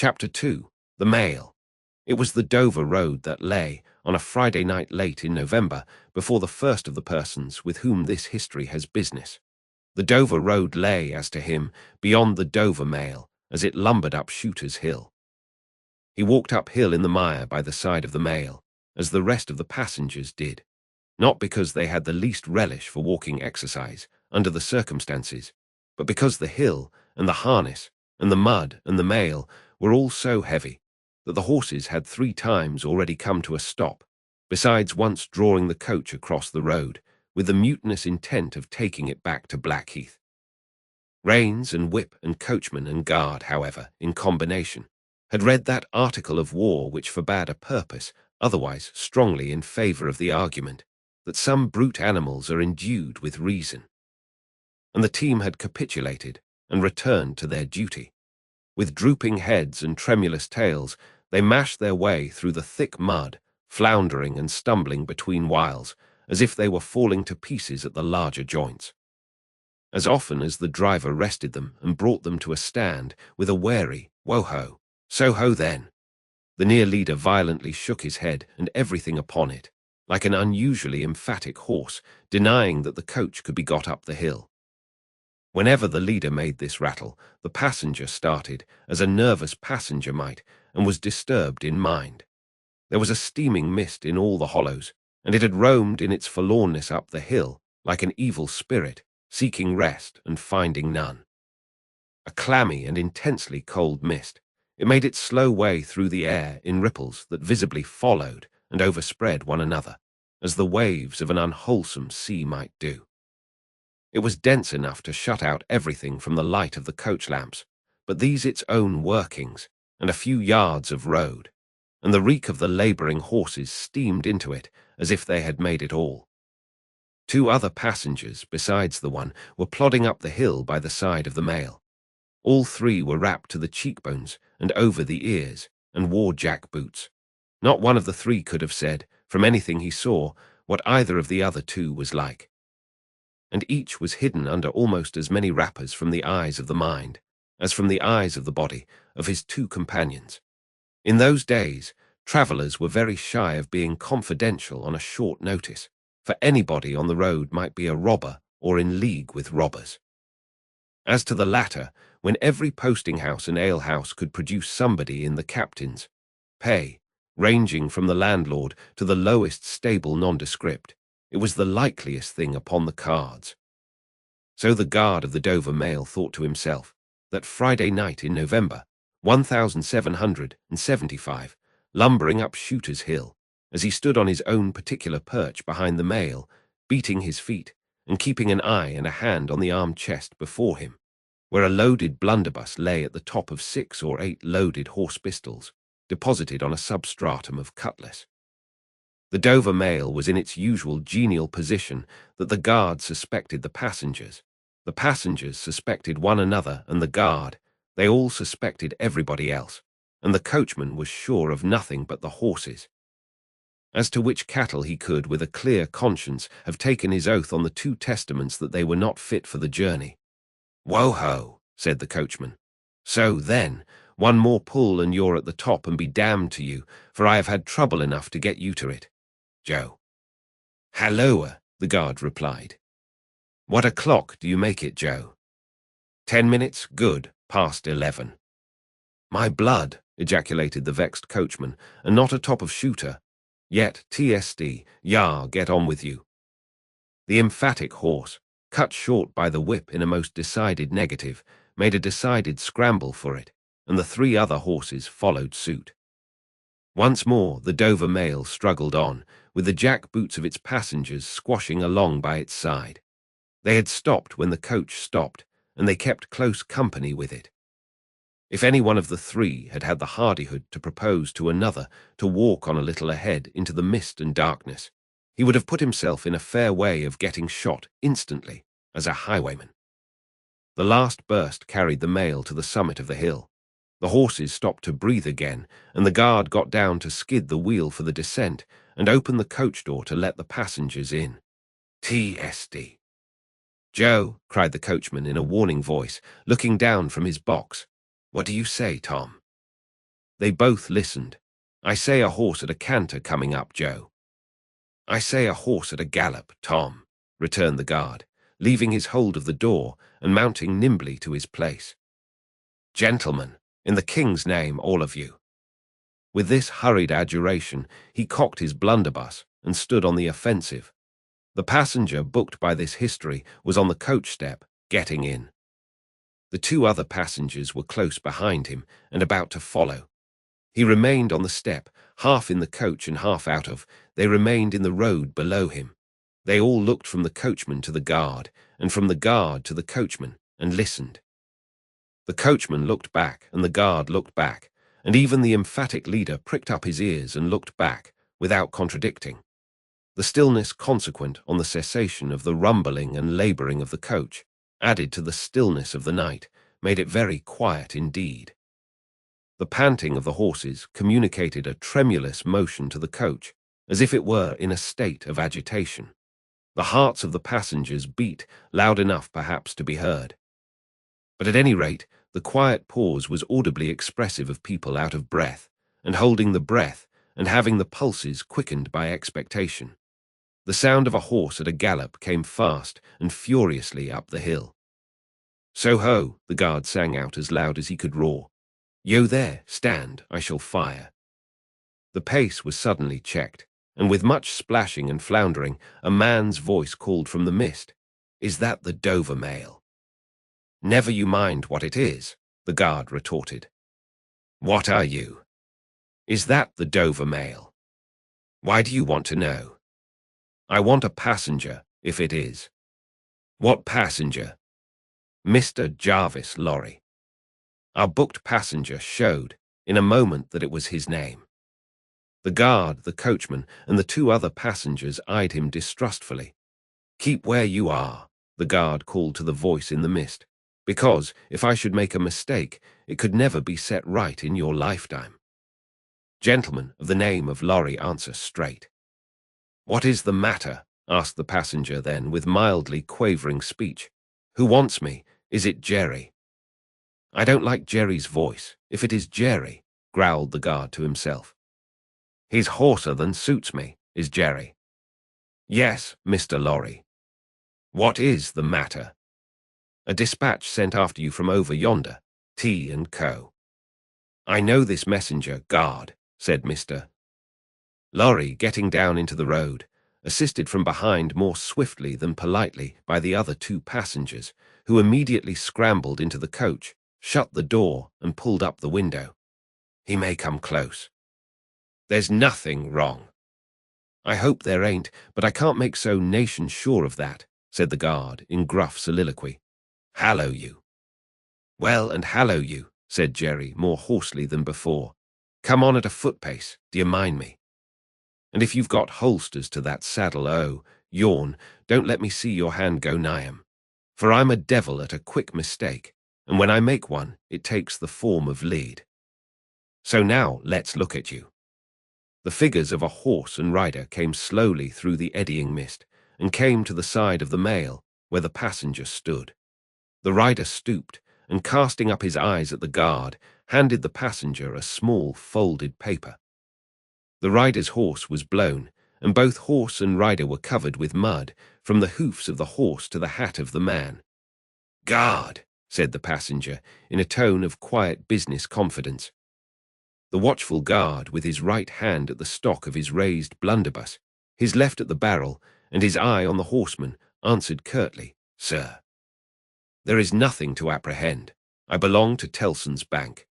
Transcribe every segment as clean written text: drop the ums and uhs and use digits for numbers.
Chapter 2. The Mail. It was the Dover Road that lay, on a Friday night late in November, before the first of the persons with whom this history has business. The Dover Road lay, as to him, beyond the Dover Mail, as it lumbered up Shooter's Hill. He walked uphill in the mire by the side of the Mail, as the rest of the passengers did, not because they had the least relish for walking exercise, under the circumstances, but because the hill, and the harness, and the mud, and the Mail were all so heavy that the horses had 3 times already come to a stop, besides once drawing the coach across the road, with the mutinous intent of taking it back to Blackheath. Reins and whip and coachman and guard, however, in combination, had read that article of war which forbade a purpose, otherwise strongly in favour of the argument, that some brute animals are endued with reason. And the team had capitulated and returned to their duty. With drooping heads and tremulous tails, they mashed their way through the thick mud, floundering and stumbling between whiles, as if they were falling to pieces at the larger joints. As often as the driver rested them and brought them to a stand with a wary, "Wo-ho, so-ho then," the near leader violently shook his head and everything upon it, like an unusually emphatic horse, denying that the coach could be got up the hill. Whenever the leader made this rattle, the passenger started, as a nervous passenger might, and was disturbed in mind. There was a steaming mist in all the hollows, and it had roamed in its forlornness up the hill, like an evil spirit, seeking rest and finding none. A clammy and intensely cold mist, it made its slow way through the air in ripples that visibly followed and overspread one another, as the waves of an unwholesome sea might do. It was dense enough to shut out everything from the light of the coach lamps, but these its own workings, and a few yards of road, and the reek of the labouring horses steamed into it as if they had made it all. 2 other passengers, besides the one, were plodding up the hill by the side of the Mail. All 3 were wrapped to the cheekbones and over the ears, and wore jack boots. Not one of the 3 could have said, from anything he saw, what either of the other 2 was like. And each was hidden under almost as many wrappers from the eyes of the mind, as from the eyes of the body, of his 2 companions. In those days, travellers were very shy of being confidential on a short notice, for anybody on the road might be a robber or in league with robbers. As to the latter, when every posting-house and ale-house could produce somebody in the captain's pay, ranging from the landlord to the lowest stable nondescript, it was the likeliest thing upon the cards. So the guard of the Dover Mail thought to himself that Friday night in November, 1775, lumbering up Shooter's Hill, as he stood on his own particular perch behind the Mail, beating his feet and keeping an eye and a hand on the armed chest before him, where a loaded blunderbuss lay at the top of 6 or 8 loaded horse pistols, deposited on a substratum of cutlass. The Dover Mail was in its usual genial position that the guard suspected the passengers suspected one another, and the guard, they all suspected everybody else, and the coachman was sure of nothing but the horses. As to which cattle he could, with a clear conscience, have taken his oath on the 2 testaments that they were not fit for the journey. "Wo-ho," said the coachman. "So, then, one more pull and you're at the top, and be damned to you, for I have had trouble enough to get you to it, Joe." "Halloa," the guard replied. "What o'clock do you make it, Joe?" 10 minutes, good, past 11. "My blood," ejaculated the vexed coachman, "and not atop of Shooter. Yet, TSD, yah, get on with you." The emphatic horse, cut short by the whip in a most decided negative, made a decided scramble for it, and the 3 other horses followed suit. Once more the Dover Mail struggled on, with the jack boots of its passengers squashing along by its side. They had stopped when the coach stopped, and they kept close company with it. If any one of the 3 had had the hardihood to propose to another to walk on a little ahead into the mist and darkness, he would have put himself in a fair way of getting shot instantly as a highwayman. The last burst carried the Mail to the summit of the hill. The horses stopped to breathe again, and the guard got down to skid the wheel for the descent and open the coach door to let the passengers in. TSD. "Joe," cried the coachman in a warning voice, looking down from his box. "What do you say, Tom?" They both listened. "I say a horse at a canter coming up, Joe." "I say a horse at a gallop, Tom," returned the guard, leaving his hold of the door and mounting nimbly to his place. "Gentlemen, in the king's name, all of you." With this hurried adjuration, he cocked his blunderbuss and stood on the offensive. The passenger booked by this history was on the coach step, getting in. The two other passengers were close behind him and about to follow. He remained on the step, half in the coach and half out of. They remained in the road below him. They all looked from the coachman to the guard, and from the guard to the coachman, and listened. The coachman looked back, and the guard looked back, and even the emphatic leader pricked up his ears and looked back, without contradicting. The stillness consequent on the cessation of the rumbling and labouring of the coach, added to the stillness of the night, made it very quiet indeed. The panting of the horses communicated a tremulous motion to the coach, as if it were in a state of agitation. The hearts of the passengers beat loud enough perhaps to be heard. But at any rate, the quiet pause was audibly expressive of people out of breath, and holding the breath, and having the pulses quickened by expectation. The sound of a horse at a gallop came fast and furiously up the hill. "So ho!" the guard sang out as loud as he could roar. "Yo there, stand, I shall fire." The pace was suddenly checked, and with much splashing and floundering, a man's voice called from the mist, "Is that the Dover mail?" "Never you mind what it is," the guard retorted. "What are you?" "Is that the Dover mail?" "Why do you want to know?" "I want a passenger, if it is." "What passenger?" "Mr. Jarvis Lorry." Our booked passenger showed, in a moment, that it was his name. The guard, the coachman, and the two other passengers eyed him distrustfully. "Keep where you are," the guard called to the voice in the mist, "because, if I should make a mistake, it could never be set right in your lifetime." "Gentlemen of the name of Lorry, answer straight." "What is the matter?" asked the passenger then, with mildly quavering speech. "Who wants me? Is it Jerry?" "I don't like Jerry's voice, if it is Jerry," growled the guard to himself. "He's hoarser than suits me, is Jerry." "Yes, Mr. Lorry." "What is the matter?" "A dispatch sent after you from over yonder, T and Co." "I know this messenger, guard," said Mr. Lorry, getting down into the road, assisted from behind more swiftly than politely by the other two passengers, who immediately scrambled into the coach, shut the door, and pulled up the window. "He may come close." "There's nothing wrong." "I hope there ain't, but I can't make so nation sure of that," said the guard in gruff soliloquy. "Hallo you." "Well, and hallo you," said Jerry, more hoarsely than before. "Come on at a foot-pace, d'ye mind me? And if you've got holsters to that saddle, yawn, don't let me see your hand go nigh 'em. For I'm a devil at a quick mistake, and when I make one, it takes the form of lead. So now let's look at you." The figures of a horse and rider came slowly through the eddying mist, and came to the side of the mail, where the passenger stood. The rider stooped, and casting up his eyes at the guard, handed the passenger a small folded paper. The rider's horse was blown, and both horse and rider were covered with mud, from the hoofs of the horse to the hat of the man. "Guard," said the passenger, in a tone of quiet business confidence. The watchful guard, with his right hand at the stock of his raised blunderbuss, his left at the barrel, and his eye on the horseman, answered curtly, "Sir." "There is nothing to apprehend. I belong to Tellson's Bank."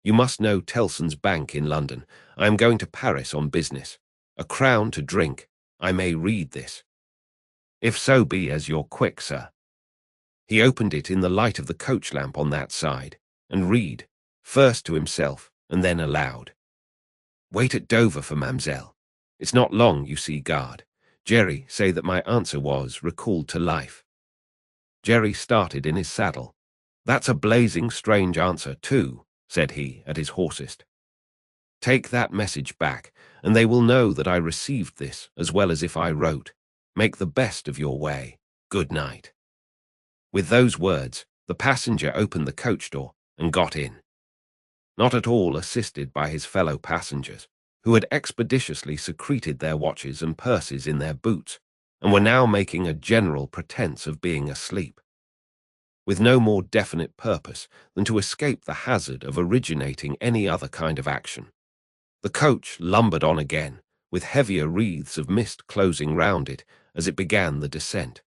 "You must know Tellson's Bank in London. I am going to Paris on business. A crown to drink. I may read this." "If so be as you're quick, sir." He opened it in the light of the coach lamp on that side, and read, first to himself, and then aloud. "Wait at Dover for Mamselle. It's not long, you see, guard. Jerry say that my answer was recalled to life." Jerry started in his saddle. "That's a blazing strange answer, too," said he at his hoarsest. "Take that message back, and they will know that I received this as well as if I wrote. Make the best of your way. Good night." With those words, the passenger opened the coach door and got in. not at all assisted by his fellow passengers, who had expeditiously secreted their watches and purses in their boots, and were now making a general pretense of being asleep, with no more definite purpose than to escape the hazard of originating any other kind of action. The coach lumbered on again, with heavier wreaths of mist closing round it as it began the descent.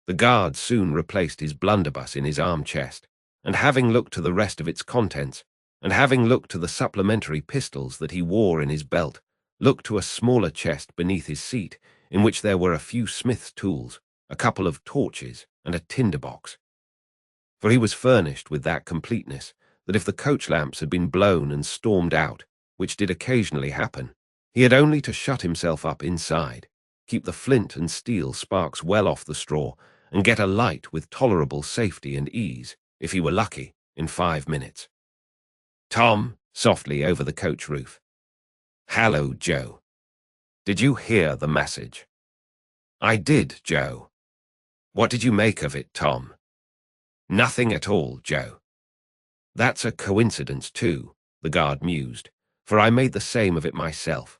The guard soon replaced his blunderbuss in his arm-chest, and having looked to the rest of its contents, and having looked to the supplementary pistols that he wore in his belt, looked to a smaller chest beneath his seat, in which there were a few smith's tools, a couple of torches, and a tinder-box. For he was furnished with that completeness that if the coach lamps had been blown and stormed out, which did occasionally happen, he had only to shut himself up inside, keep the flint and steel sparks well off the straw, and get a light with tolerable safety and ease, if he were lucky, in 5 minutes. Tom, softly over the coach roof. Hallo, Joe. Did you hear the message? I did, Joe. What did you make of it, Tom? Nothing at all, Joe. That's a coincidence, too, the guard mused, for I made the same of it myself.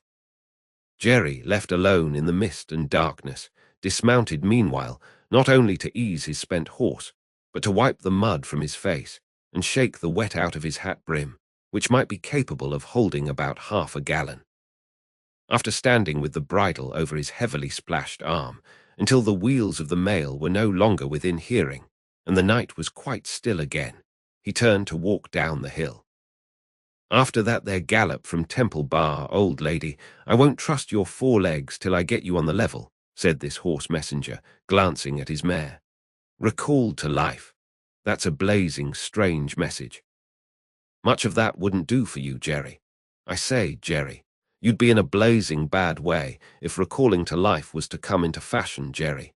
Jerry, left alone in the mist and darkness, dismounted meanwhile, not only to ease his spent horse, but to wipe the mud from his face and shake the wet out of his hat brim, which might be capable of holding about half a gallon. After standing with the bridle over his heavily splashed arm until the wheels of the mail were no longer within hearing, and the night was quite still again, he turned to walk down the hill. After that there gallop from Temple Bar, old lady, I won't trust your 4 legs till I get you on the level, said this horse messenger, glancing at his mare. Recalled to life. That's a blazing, strange message. Much of that wouldn't do for you, Jerry. I say, Jerry, you'd be in a blazing bad way if recalling to life was to come into fashion, Jerry.